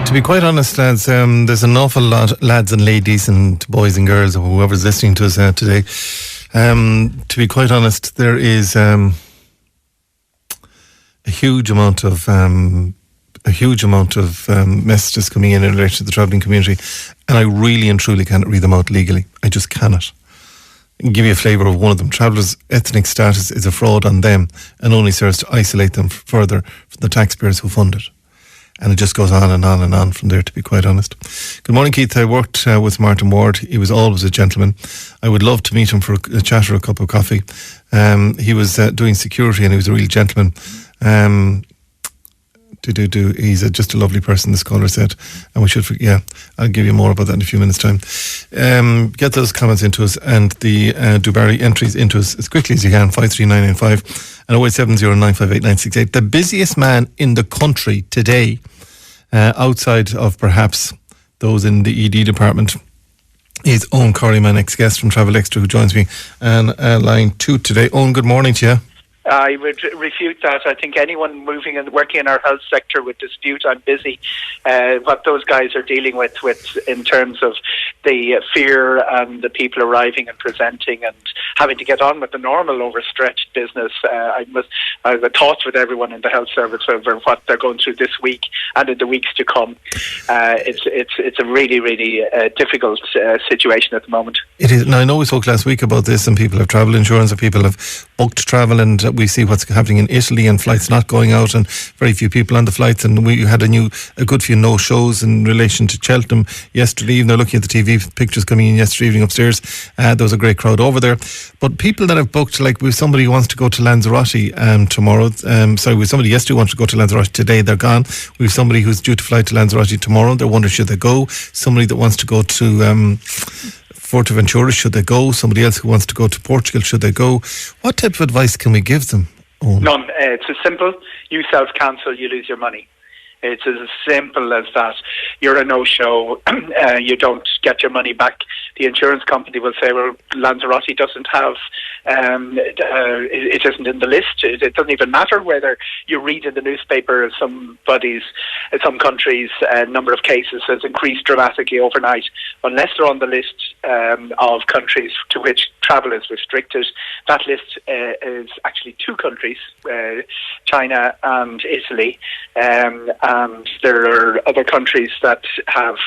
To be quite honest, lads, there's an awful lot, lads and ladies and boys and girls, or whoever's listening to us today. To be quite honest, there is a huge amount of messages coming in relation to the travelling community, and I really and truly cannot read them out legally. I just cannot. I can give you a flavour of one of them. Travellers' ethnic status is a fraud on them and only serves to isolate them further from the taxpayers who fund it. And it just goes on and on and on from there, to be quite honest. Good morning, Keith. I worked with Martin Ward. He was always a gentleman. I would love to meet him for a chat or a cup of coffee. He was doing security and he was a real gentleman. He's just a lovely person, this caller said. And we should, I'll give you more about that in a few minutes' time. Get those comments into us and the Dubarry entries into us as quickly as you can, 53995 and 0870958968. The busiest man in the country today, outside of perhaps those in the ED department, is Eoghan Corry, my next guest from Travel Extra, who joins me on line 2 today. Eoghan, good morning to you. I would refute that. I think anyone moving and working in our health sector would dispute I'm busy. What those guys are dealing with in terms of the fear and the people arriving and presenting and having to get on with the normal overstretched business. I have thoughts with everyone in the health service over what they're going through this week and in the weeks to come. It's a really, really difficult situation at the moment. It is. Now, I know we spoke last week about this, and people have travel insurance, and people have booked travel, and we see what's happening in Italy and flights not going out and very few people on the flights, and we had a good few no-shows in relation to Cheltenham yesterday evening. They're looking at the TV pictures coming in yesterday evening upstairs. There was a great crowd over there. But people that have booked, like with somebody who wants to go to Lanzarote tomorrow, with somebody yesterday who wants to go to Lanzarote today, they're gone. We have somebody who's due to fly to Lanzarote tomorrow, they're wondering should they go. Somebody that wants to go to Fuerteventura, should they go? Somebody else who wants to go to Portugal, should they go? What type of advice can we give them? None. It's as simple. You self-cancel, you lose your money. It's as simple as that. You're a no-show. You don't get your money back. The insurance company will say, well, Lanzarote doesn't have, it isn't in the list. It doesn't even matter whether you read in the newspaper some countries' number of cases has increased dramatically overnight. Unless they're on the list of countries to which travel is restricted, that list is actually 2 countries, China and Italy. And there are other countries that have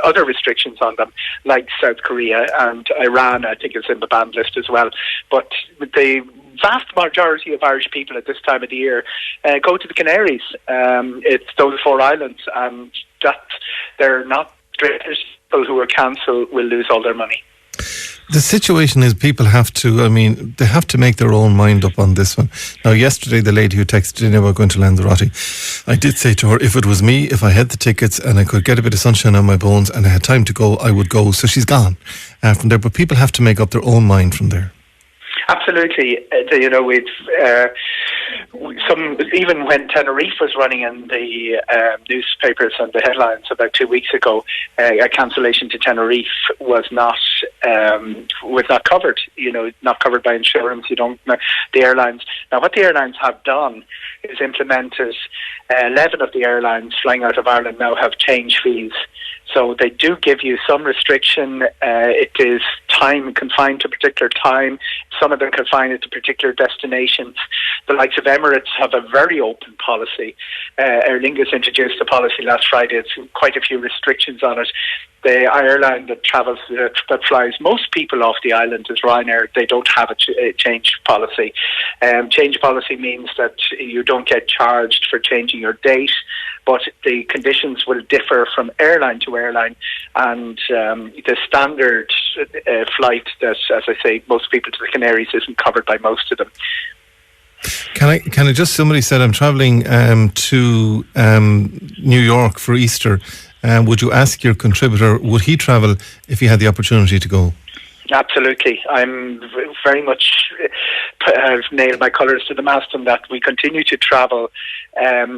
other restrictions on them, like South Korea and Iran, I think is in the banned list as well. But the vast majority of Irish people at this time of the year go to the Canaries. It's those 4 islands, and that they're not people who are cancelled will lose all their money. The situation is people have to, they have to make their own mind up on this one. Now, yesterday, the lady who texted in about going to Lanzarote, I did say to her, if it was me, if I had the tickets and I could get a bit of sunshine on my bones and I had time to go, I would go. So she's gone from there. But people have to make up their own mind from there. Absolutely. Even when Tenerife was running in the newspapers and the headlines about 2 weeks ago, a cancellation to Tenerife was not covered. Not covered by insurance. The airlines. Now, what the airlines have done is implemented. 11 of the airlines flying out of Ireland now have change fees. So they do give you some restriction. It is time confined to a particular time. Some of them confine it to particular destinations. The likes of Emirates have a very open policy. Aer Lingus introduced a policy last Friday. It's quite a few restrictions on it. The airline that flies most people off the island is Ryanair. They don't have a change policy. Change policy means that you don't get charged for changing your date, but the conditions will differ from airline to airline. And the standard flight that, as I say, most people to the Canaries isn't covered by most of them. Can I just, somebody said I'm travelling to New York for Easter. Would you ask your contributor, would he travel if he had the opportunity to go? Absolutely. I'm very much have nailed my colours to the mast on that. We continue to travel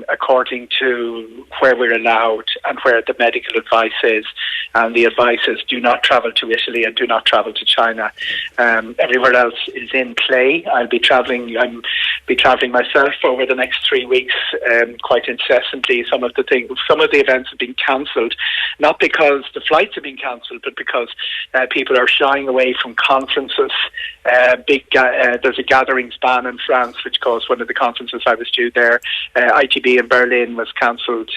according to where we're allowed and where the medical advice is. And the advice is do not travel to Italy and do not travel to China. Everywhere else is in play. I'm be travelling myself over the next 3 weeks quite incessantly. Some of the events have been cancelled, not because the flights have been cancelled, but because people are shying away from conferences. There's a gatherings ban in France, which caused one of the conferences I was due there. ITB in Berlin was cancelled,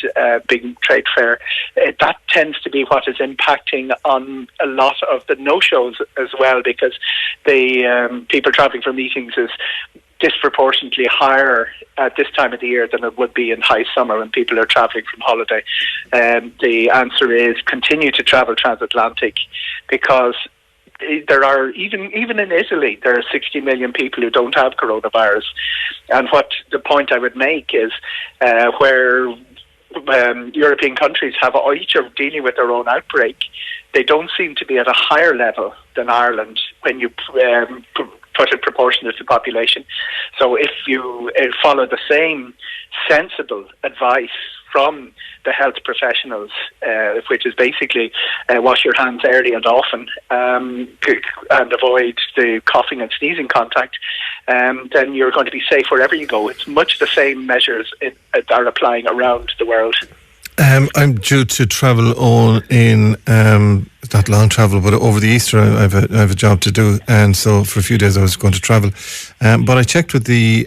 big trade fair. That tends to be what is impacting on a lot of the no-shows as well, because the people travelling for meetings is disproportionately higher at this time of the year than it would be in high summer when people are travelling from holiday. The answer is continue to travel transatlantic, because there are, even in Italy, there are 60 million people who don't have coronavirus. And what the point I would make is where European countries each are dealing with their own outbreak, they don't seem to be at a higher level than Ireland when you put it proportionate to population. So if you follow the same sensible advice from the health professionals, which is basically wash your hands early and often and avoid the coughing and sneezing contact, then you're going to be safe wherever you go. It's much the same measures that are applying around the world. I'm due to travel on in not long travel, but over the Easter I have a job to do, and so for a few days I was going to travel. But I checked with the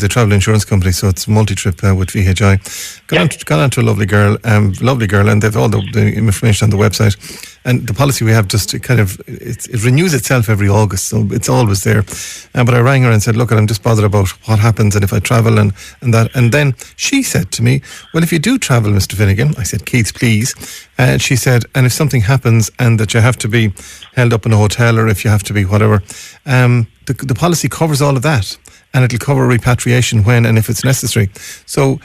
travel insurance company, so it's multi-trip with VHI. Gone on to a lovely girl, and they've all the information on the website. And the policy we have just it renews itself every August, so it's always there. But I rang her and said, look, I'm just bothered about what happens and if I travel and that. And then she said to me, well, if you do travel, Mr. Finnegan, I said, Keith, please. And she said, and if something happens and that you have to be held up in a hotel or if you have to be whatever, the policy covers all of that. And it'll cover repatriation when and if it's necessary. So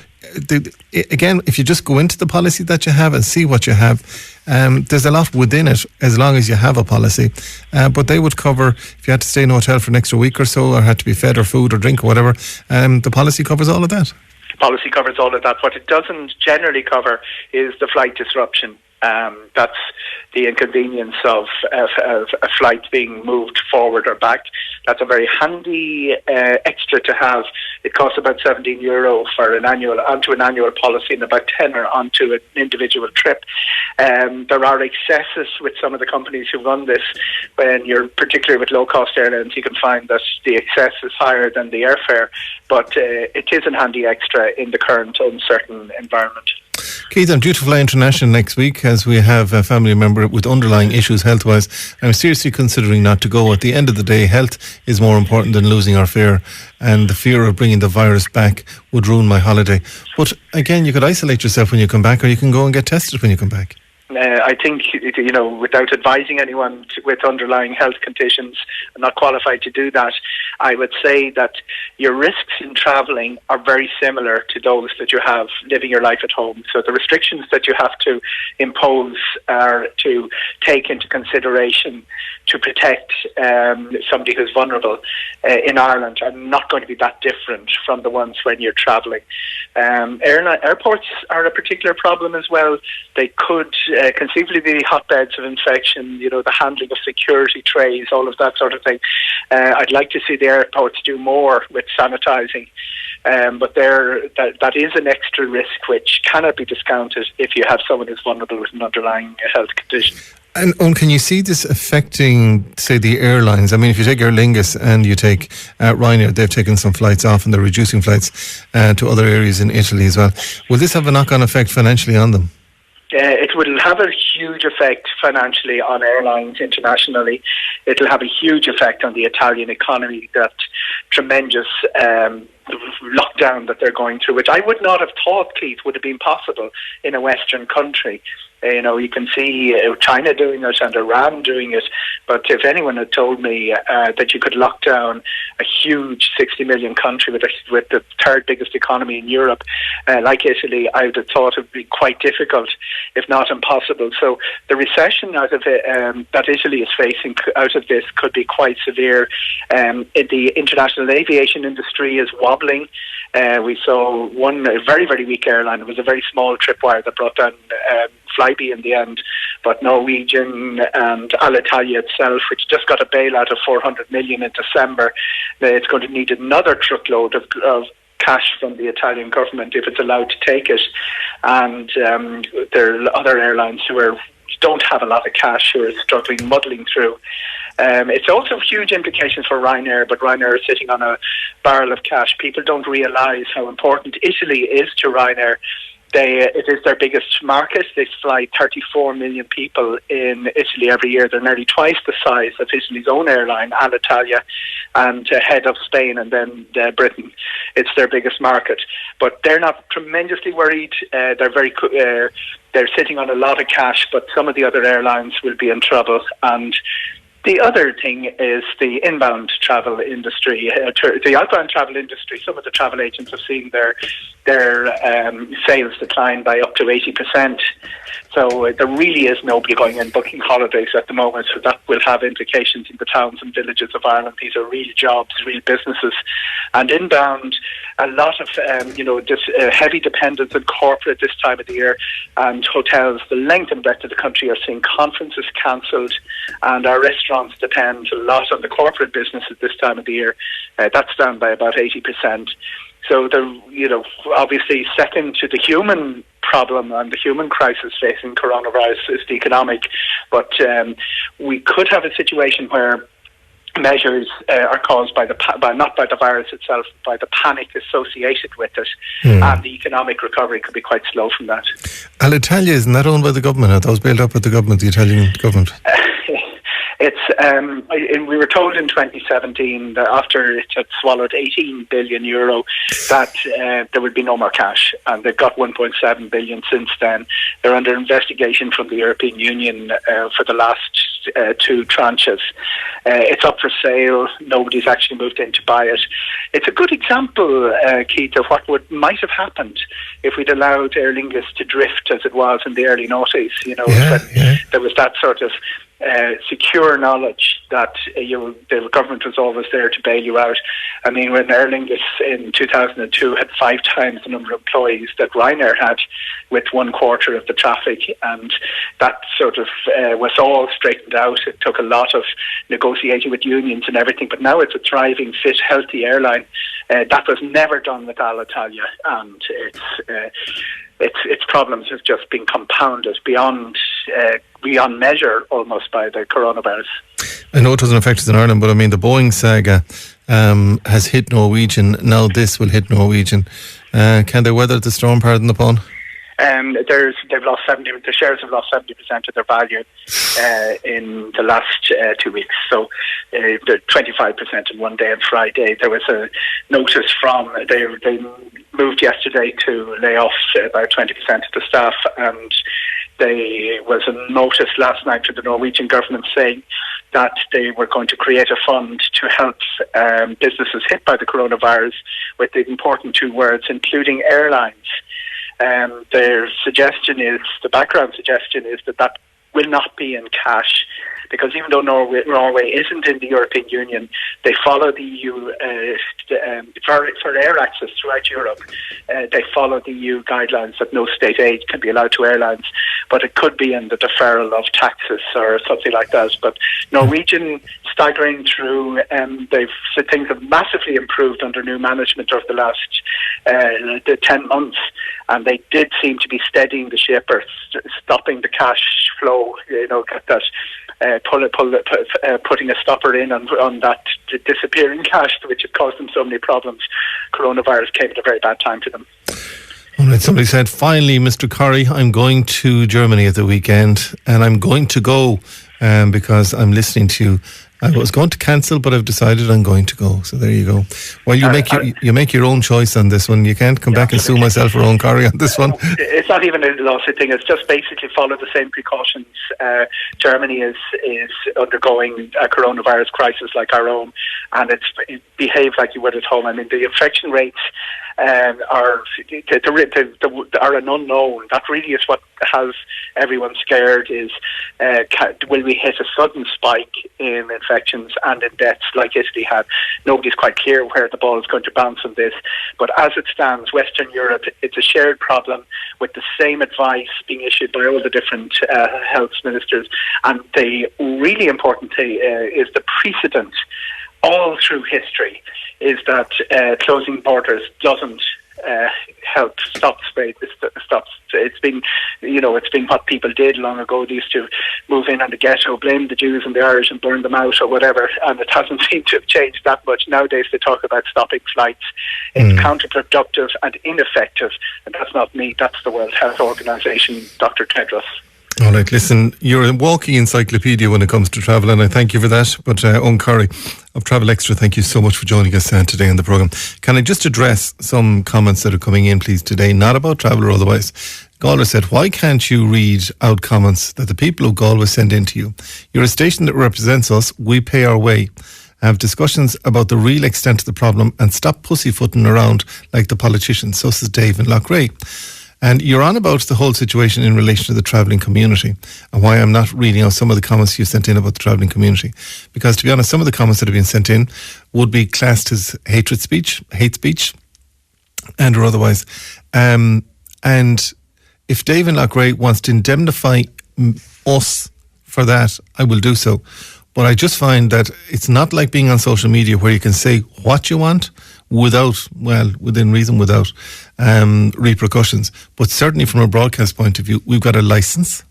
again, if you just go into the policy that you have and see what you have, there's a lot within it as long as you have a policy. But they would cover if you had to stay in a hotel for an extra week or so, or had to be fed or food or drink or whatever. The policy covers all of that. Policy covers all of that. What it doesn't generally cover is the flight disruption. That's the inconvenience of a flight being moved forward or back. That's a very handy extra to have. It costs about €17 for onto an annual policy and about €10 onto an individual trip. There are excesses with some of the companies who run this. When you're particularly with low-cost airlines, you can find that the excess is higher than the airfare, but it is a handy extra in the current uncertain environment. Keith, I'm due to fly international next week as we have a family member with underlying issues health-wise. I'm seriously considering not to go. At the end of the day, health is more important than losing our fare, and the fear of bringing the virus back would ruin my holiday. But again, you could isolate yourself when you come back, or you can go and get tested when you come back. I think, without advising anyone with underlying health conditions, I'm not qualified to do that, I would say that your risks in travelling are very similar to those that you have living your life at home. So the restrictions that you have to impose are to take into consideration to protect somebody who's vulnerable in Ireland are not going to be that different from the ones when you're travelling. Airports are a particular problem as well. They could conceivably be hotbeds of infection, the handling of security trays, all of that sort of thing. I'd like to see the airports do more with sanitising, but that is an extra risk which cannot be discounted if you have someone who's vulnerable with an underlying health condition. And can you see this affecting, say, the airlines? I mean, if you take Aer Lingus and you take Ryanair, they've taken some flights off and they're reducing flights to other areas in Italy as well. Will this have a knock-on effect financially on them? It will have a huge effect financially on airlines internationally. It will have a huge effect on the Italian economy that tremendous lockdown that they're going through, which I would not have thought, Keith, would have been possible in a Western country. You can see China doing it and Iran doing it, but if anyone had told me that you could lock down a huge 60 million country with the third biggest economy in Europe, like Italy, I would have thought it would be quite difficult, if not impossible. So the recession out of it, that Italy is facing out of this could be quite severe. The international aviation industry is wobbling. We saw one very, very weak airline. It was a very small tripwire that brought down Flybe in the end, but Norwegian and Alitalia itself, which just got a bailout of 400 million in December, it's going to need another truckload of cash from the Italian government if it's allowed to take it. And there are other airlines who don't have a lot of cash, who are struggling, muddling through. It's also huge implications for Ryanair, but Ryanair is sitting on a barrel of cash. People don't realise how important Italy is to Ryanair. It is their biggest market. They fly 34 million people in Italy every year. They're nearly twice the size of Italy's own airline, Alitalia, and ahead of Spain and then Britain. It's their biggest market. But they're not tremendously worried. They're sitting on a lot of cash, but some of the other airlines will be in trouble. And the other thing is the inbound travel industry, the outbound travel industry. Some of the travel agents have seen their sales decline by up to 80%. So there really is nobody going in booking holidays at the moment. So that will have implications in the towns and villages of Ireland. These are real jobs, real businesses. And inbound, a lot of heavy dependence on corporate this time of the year, and hotels, the length and breadth of the country, are seeing conferences cancelled, and our restaurants depend a lot on the corporate business at this time of the year. That's down by about 80%. So obviously second to the human problem and the human crisis facing coronavirus is the economic. But we could have a situation where measures are caused not by the virus itself, by the panic associated with it, and the economic recovery could be quite slow from that. Alitalia, isn't that owned by the government? Are those bailed up by the government, the Italian government? We were told in 2017 that after it had swallowed 18 billion euro that there would be no more cash, and they've got 1.7 billion since then. They're under investigation from the European Union for the last two tranches. It's up for sale. Nobody's actually moved in to buy it. It's a good example, Keith, of what might have happened if we'd allowed Aer Lingus to drift as it was in the early noughties. There was that sort of secure knowledge that the government was always there to bail you out. I mean, when Aer Lingus in 2002 had 5 times the number of employees that Ryanair had, with 1/4 of the traffic, and that sort of was all straightened out. It took a lot of negotiating with unions and everything, but now it's a thriving, fit, healthy airline. That was never done with Alitalia, and its problems have just been compounded beyond measure almost by the coronavirus. I know it doesn't affect us in Ireland, but I mean the Boeing saga has hit Norwegian. Now this will hit Norwegian. Can they weather the storm, pardon the pun? They've lost 70. The shares have lost 70% of their value in the last 2 weeks. So they're 25% in one day. On Friday, there was a notice from they moved yesterday to lay off about 20% of the staff, and there was a notice last night to the Norwegian government saying that they were going to create a fund to help businesses hit by the coronavirus, with the important 2 words, including airlines. Their suggestion is, the background suggestion is that will not be in cash, because even though Norway isn't in the European Union, they follow the EU for air access throughout Europe. They follow the EU guidelines that no state aid can be allowed to airlines, but it could be in the deferral of taxes or something like that. But Norwegian staggering through, things have massively improved under new management over the last 10 months, and they did seem to be steadying the ship or stopping the cash flow. Get that. Putting a stopper in on that disappearing cash, which had caused them so many problems. Coronavirus came at a very bad time to them. All right, somebody said, finally, Mr. Corry, I'm going to Germany at the weekend, and I'm going to go because I'm listening to you I was going to cancel, but I've decided I'm going to go. So there you go. Well, you make your own choice on this one. You can't come back and sue myself for Eoghan Corry on this one. It's not even a lawsuit thing. It's just basically follow the same precautions. Germany is undergoing a coronavirus crisis like our own, and it behaves like you would at home. I mean, the infection rates are an unknown. That really is what has everyone scared. Is will we hit a sudden spike in infections and in deaths like Italy had? Nobody's quite clear where the ball is going to bounce on this. But as it stands, Western Europe, it's a shared problem with the same advice being issued by all the different health ministers. And the really important thing is the precedent all through history is that closing borders doesn't help stop spread. It's been what people did long ago. They used to move in on the ghetto, blame the Jews and the Irish and burn them out or whatever, and it hasn't seemed to have changed that much. Nowadays they talk about stopping flights. It's counterproductive and ineffective, and that's not me, that's the World Health Organization, Dr. Tedros. All right, listen, you're a walking encyclopedia when it comes to travel, and I thank you for that. But Eoghan Corry of Travel Extra, thank you so much for joining us today on the programme. Can I just address some comments that are coming in, please, today, not about travel or otherwise? Galway said, why can't you read out comments that the people of Galway send in to you? You're a station that represents us, we pay our way. Have discussions about the real extent of the problem and stop pussyfooting around like the politicians. So says Dave in Loughrea. And you're on about the whole situation in relation to the travelling community and why I'm not reading out some of the comments you sent in about the travelling community. Because to be honest, some of the comments that have been sent in would be classed as hate speech, and or otherwise. And if Dave in Loughrea wants to indemnify us for that, I will do so. But I just find that it's not like being on social media where you can say what you want within reason, without repercussions. But certainly from a broadcast point of view, we've got a licence,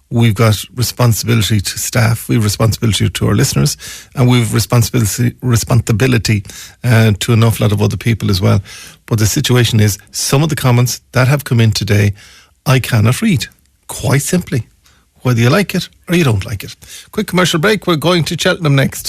we've got responsibility to staff, we've responsibility to our listeners, and we've responsibility to an awful lot of other people as well. But the situation is, some of the comments that have come in today, I cannot read, quite simply, whether you like it or you don't like it. Quick commercial break, we're going to Cheltenham next.